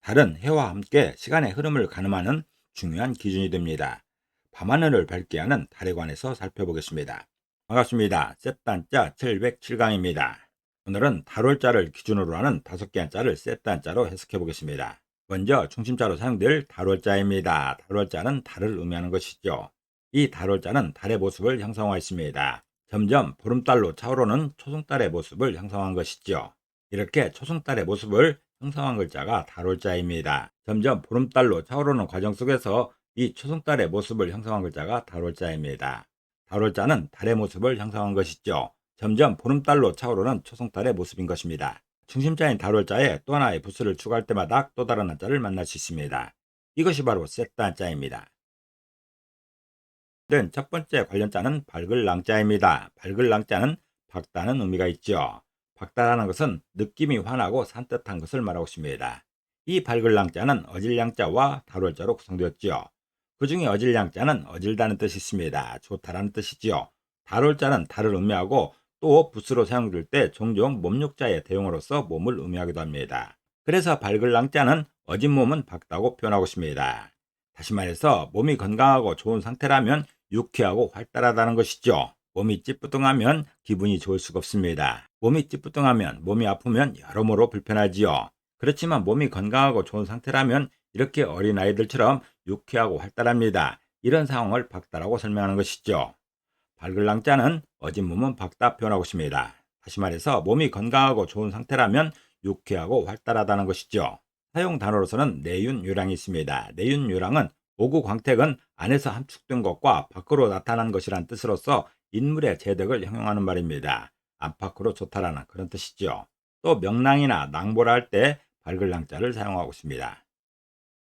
달은 해와 함께 시간의 흐름을 가늠하는 중요한 기준이 됩니다. 밤하늘을 밝게 하는 달에 관해서 살펴보겠습니다. 반갑습니다. 셋단자 707강입니다. 오늘은 달월자를 기준으로 하는 5개 한자를 셋단자로 해석해 보겠습니다. 먼저 중심자로 사용될 달월자입니다. 달월자는 달을 의미하는 것이죠. 이 달월자는 달의 모습을 형성하였습니다. 점점 보름달로 차오르는 초승달의 모습을 형성한 것이죠. 이렇게 초승달의 모습을 형성한 글자가 달월자입니다. 점점 보름달로 차오르는 과정 속에서 이 초승달의 모습을 형성한 글자가 달월자입니다. 달월자는 달의 모습을 형성한 것이죠. 점점 보름달로 차오르는 초승달의 모습인 것입니다. 중심자인 달월자에 또 하나의 부수를 추가할 때마다 또 다른 한자를 만날 수 있습니다. 이것이 바로 세트 한자입니다. 첫 번째 관련자는 밝을 랑자입니다. 밝을 랑자는 밝다는 의미가 있죠. 밝다라는 것은 느낌이 환하고 산뜻한 것을 말하고 있습니다. 이 밝을 랑자는 어질량자와 달월자로 구성되었죠. 그 중에 어질량자는 어질다는 뜻이 있습니다. 좋다라는 뜻이지요. 달월자는 달을 의미하고 또 부수로 사용될 때 종종 몸육자의 대용어로서 몸을 의미하기도 합니다. 그래서 밝을 랑자는 어진 몸은 밝다고 표현하고 있습니다. 다시 말해서 몸이 건강하고 좋은 상태라면 유쾌하고 활달하다는 것이죠. 몸이 찌뿌둥하면 기분이 좋을 수가 없습니다. 몸이 찌뿌둥하면, 몸이 아프면 여러모로 불편하지요. 그렇지만 몸이 건강하고 좋은 상태라면 이렇게 어린아이들처럼 유쾌하고 활달합니다. 이런 상황을 밝다라고 설명하는 것이죠. 밝을 랑자는 어진 몸은 밝다 표현하고 있습니다. 다시 말해서 몸이 건강하고 좋은 상태라면 유쾌하고 활달하다는 것이죠. 사용 단어로서는 내윤유랑이 있습니다. 내윤유랑은 오구 광택은 안에서 함축된 것과 밖으로 나타난 것이란 뜻으로서 인물의 재덕을 형용하는 말입니다. 안팎으로 좋다라는 그런 뜻이죠. 또 명랑이나 낭보라 할 때 밝을 랑자를 사용하고 있습니다.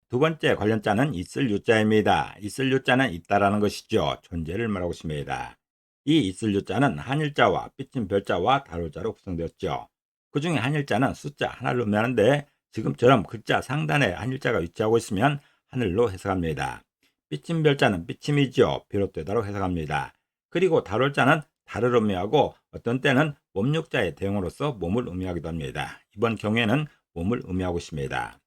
두 번째 관련자는 있을 유자입니다. 있을 유자는 있다라는 것이죠. 존재를 말하고 있습니다. 이 있을 유자는 한일자와 삐친 별자와 달월자로 구성되었죠. 그 중에 한일자는 숫자 하나를 의미하는데 지금처럼 글자 상단에 한일자가 위치하고 있으면 하늘로 해석합니다. 삐친 별자는 삐침이죠. 비롯되다로 해석합니다. 그리고 달월자는 달을 의미하고 어떤 때는 몸육자의 대용어로서 몸을 의미하기도 합니다. 이번 경우에는 몸을 의미하고 있습니다.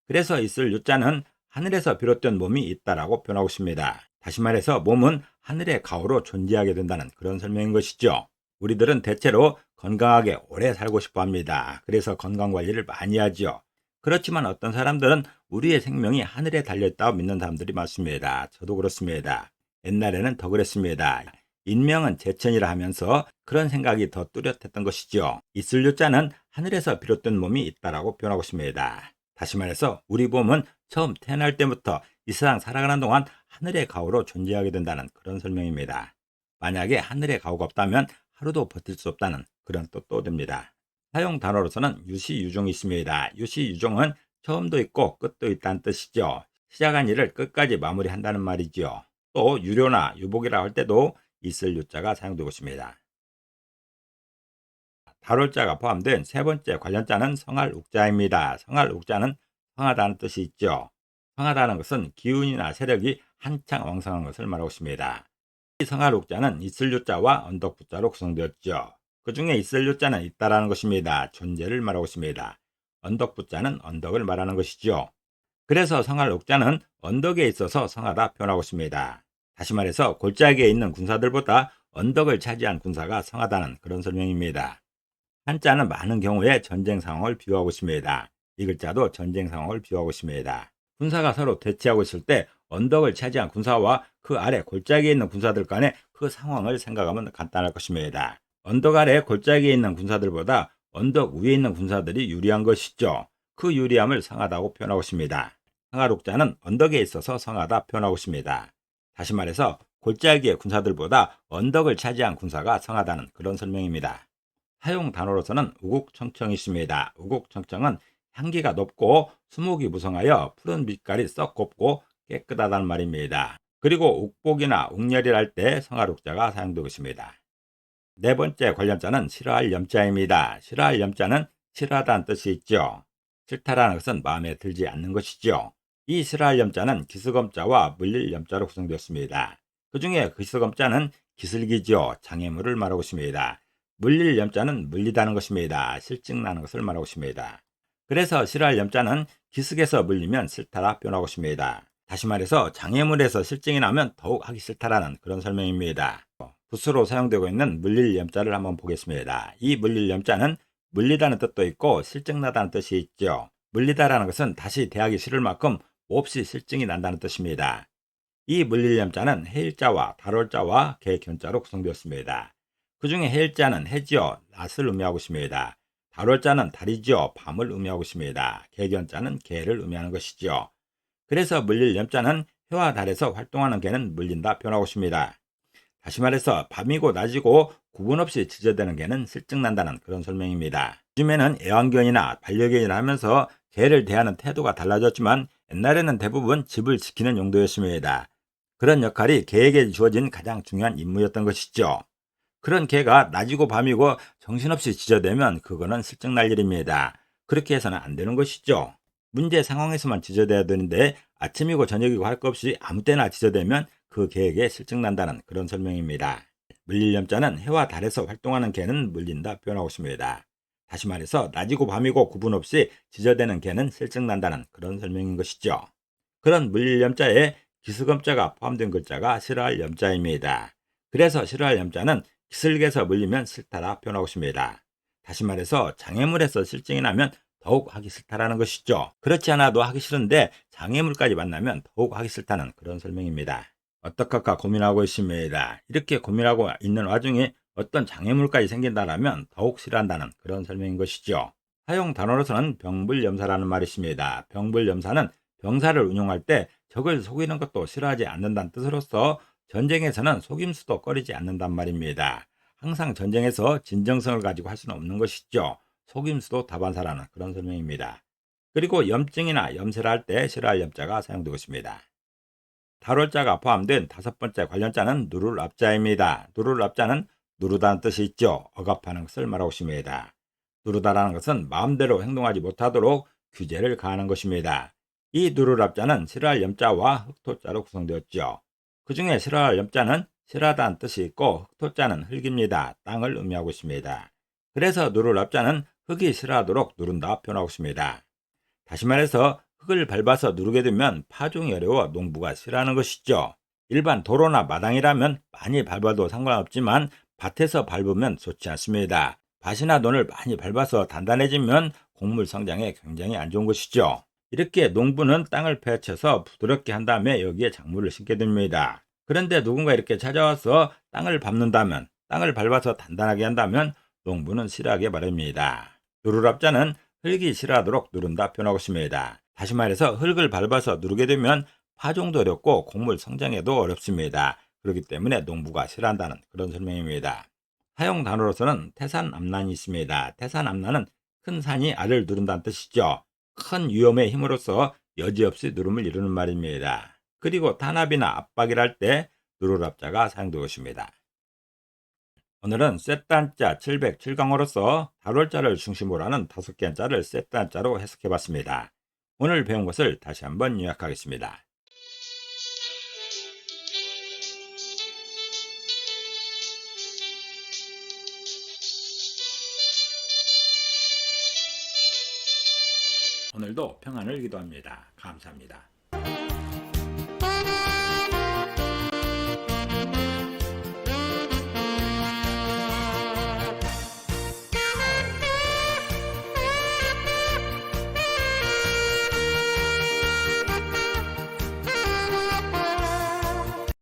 그래서 있을 유자는 하늘에서 비롯된 몸이 있다라고 표현하고 있습니다. 다시 말해서 몸은 하늘의 가호로 존재하게 된다는 그런 설명인 것이죠. 우리들은 대체로 건강하게 오래 살고 싶어 합니다. 그래서 건강관리를 많이 하죠. 그렇지만 어떤 사람들은 우리의 생명이 하늘에 달려있다고 믿는 사람들이 많습니다. 저도 그렇습니다. 옛날에는 더 그랬습니다. 인명은 제천이라 하면서 그런 생각이 더 뚜렷했던 것이죠. 있을 유자는 하늘에서 비롯된 몸이 있다라고 표현하고 있습니다. 다시 말해서 우리 몸은 처음 태어날 때부터 이 세상 살아가는 동안 하늘의 가호로 존재하게 된다는 그런 설명입니다. 만약에 하늘의 가호가 없다면 하루도 버틸 수 없다는 그런 뜻도 됩니다. 사용 단어로서는 유시유종이 있습니다. 유시유종은 처음도 있고 끝도 있다는 뜻이죠. 시작한 일을 끝까지 마무리한다는 말이죠. 또 유료나 유복이라 할 때도 있을 유자가 사용되고 있습니다. 달월자가 포함된 세 번째 관련자는 성할욱자입니다. 성할욱자는 성하다는 뜻이 있죠. 성하다는 것은 기운이나 세력이 한창 왕성한 것을 말하고 있습니다. 이 성할욱자는 있을 유자와 언덕부자로 구성되었죠. 그 중에 있을 유자는 있다라는 것입니다. 존재를 말하고 있습니다. 언덕부자는 언덕을 말하는 것이죠. 그래서 성할욱자는 언덕에 있어서 성하다 표현하고 있습니다. 다시 말해서 골짜기에 있는 군사들보다 언덕을 차지한 군사가 성하다는 그런 설명입니다. 한자는 많은 경우에 전쟁 상황을 비유하고 있습니다. 이 글자도 전쟁 상황을 비유하고 있습니다. 군사가 서로 대치하고 있을 때 언덕을 차지한 군사와 그 아래 골짜기에 있는 군사들 간의 그 상황을 생각하면 간단할 것입니다. 언덕 아래 골짜기에 있는 군사들보다 언덕 위에 있는 군사들이 유리한 것이죠. 그 유리함을 성하다고 표현하고 있습니다. 성하록자는 언덕에 있어서 성하다 표현하고 있습니다. 다시 말해서 골짜기의 군사들보다 언덕을 차지한 군사가 성하다는 그런 설명입니다. 사용 단어로서는 우국청청이 있습니다. 우국청청은 향기가 높고 수목이 무성하여 푸른 빛깔이 썩 곱고 깨끗하다는 말입니다. 그리고 욱복이나 욱렬이라 할 때 성하록자가 사용되고 있습니다. 네 번째 관련자는 싫어할 염자입니다. 싫어할 염자는 싫어하다는 뜻이 있죠. 싫다라는 것은 마음에 들지 않는 것이죠. 이 싫어할 염자는 기스검자와 물릴 염자로 구성되었습니다. 그 중에 기스검자는 기슬기죠. 장애물을 말하고 있습니다. 물릴 염자는 물리다는 것입니다. 실증나는 것을 말하고 있습니다. 그래서 싫어할 염자는 기슭에서 물리면 싫다라 표현하고 있습니다. 다시 말해서 장애물에서 실증이 나면 더욱 하기 싫다라는 그런 설명입니다. 붓으로 사용되고 있는 물릴 염자를 한번 보겠습니다. 이 물릴 염자는 물리다는 뜻도 있고 실증나다는 뜻이 있죠. 물리다라는 것은 다시 대하기 싫을 만큼 몹시 실증이 난다는 뜻입니다. 이 물릴 염자는 해일자와 달월자와 개견자로 구성되었습니다. 그 중에 해일자는 해지어 낮을 의미하고 있습니다. 달월자는 달이지어 밤을 의미하고 있습니다. 개견자는 개를 의미하는 것이죠. 그래서 물릴 염자는 해와 달에서 활동하는 개는 물린다 표현하고 있습니다. 다시 말해서 밤이고 낮이고 구분 없이 지저대는 개는 실증난다는 그런 설명입니다. 요즘에는 애완견이나 반려견이나 하면서 개를 대하는 태도가 달라졌지만 옛날에는 대부분 집을 지키는 용도였습니다. 그런 역할이 개에게 주어진 가장 중요한 임무였던 것이죠. 그런 개가 낮이고 밤이고 정신없이 지저대면 그거는 실증날 일입니다. 그렇게 해서는 안 되는 것이죠. 문제 상황에서만 지저대야 되는데 아침이고 저녁이고 할 것 없이 아무 때나 지저대면 그 개에게 실증난다는 그런 설명입니다. 물릴 염자는 해와 달에서 활동하는 개는 물린다 표현하고 있습니다. 다시 말해서 낮이고 밤이고 구분 없이 지저대는 개는 실증난다는 그런 설명인 것이죠. 그런 물릴 염자에 기스검자가 포함된 글자가 싫어할 염자입니다. 그래서 싫어할 염자는 기슭에서 물리면 싫다라 표현하고 있습니다. 다시 말해서 장애물에서 실증이 나면 더욱 하기 싫다라는 것이죠. 그렇지 않아도 하기 싫은데 장애물까지 만나면 더욱 하기 싫다는 그런 설명입니다. 어떡할까 고민하고 있습니다. 이렇게 고민하고 있는 와중에 어떤 장애물까지 생긴다면 더욱 싫어한다는 그런 설명인 것이죠. 사용 단어로서는 병불염사라는 말이 있습니다. 병불염사는 병사를 운용할 때 적을 속이는 것도 싫어하지 않는다는 뜻으로서 전쟁에서는 속임수도 꺼리지 않는단 말입니다. 항상 전쟁에서 진정성을 가지고 할 수는 없는 것이죠. 속임수도 다반사라는 그런 설명입니다. 그리고 염증이나 염세를 할 때 싫어할 염자가 사용되고 있습니다. 달월자가 포함된 다섯 번째 관련자는 누를 앞자입니다. 누를 앞자는 누르다는 뜻이 있죠. 억압하는 것을 말하고 있습니다. 누르다라는 것은 마음대로 행동하지 못하도록 규제를 가하는 것입니다. 이 누를 앞자는 싫어할 염자와 흑토자로 구성되었죠. 그 중에 싫어할 염자는 싫어하다는 뜻이 있고 흑토자는 흙입니다. 땅을 의미하고 있습니다. 그래서 누를 앞자는 흙이 싫어하도록 누른다 표현하고 있습니다. 다시 말해서 흙을 밟아서 누르게 되면 파종이 어려워 농부가 싫어하는 것이죠. 일반 도로나 마당이라면 많이 밟아도 상관없지만 밭에서 밟으면 좋지 않습니다. 밭이나 논을 많이 밟아서 단단해지면 곡물 성장에 굉장히 안 좋은 것이죠. 이렇게 농부는 땅을 파헤쳐서 부드럽게 한 다음에 여기에 작물을 심게 됩니다. 그런데 누군가 이렇게 찾아와서 땅을 밟는다면, 땅을 밟아서 단단하게 한다면 농부는 싫어하게 마련입니다. 누르랍자는 흙이 싫어하도록 누른다 표현하고 있습니다. 다시 말해서 흙을 밟아서 누르게 되면 파종도 어렵고 곡물 성장에도 어렵습니다. 그렇기 때문에 농부가 싫어한다는 그런 설명입니다. 사용 단어로서는 태산암난이 있습니다. 태산암난은 큰 산이 알을 누른다는 뜻이죠. 큰 위험의 힘으로써 여지없이 누름을 이루는 말입니다. 그리고 탄압이나 압박이랄 때 누르랍자가 사용되고 있습니다. 오늘은 셋단자 707강으로서 달월자를 중심으로 하는 5개 한자를 셋단자로 해석해봤습니다. 오늘 배운 것을 다시 한번 요약하겠습니다. 오늘도 평안을 기도합니다. 감사합니다.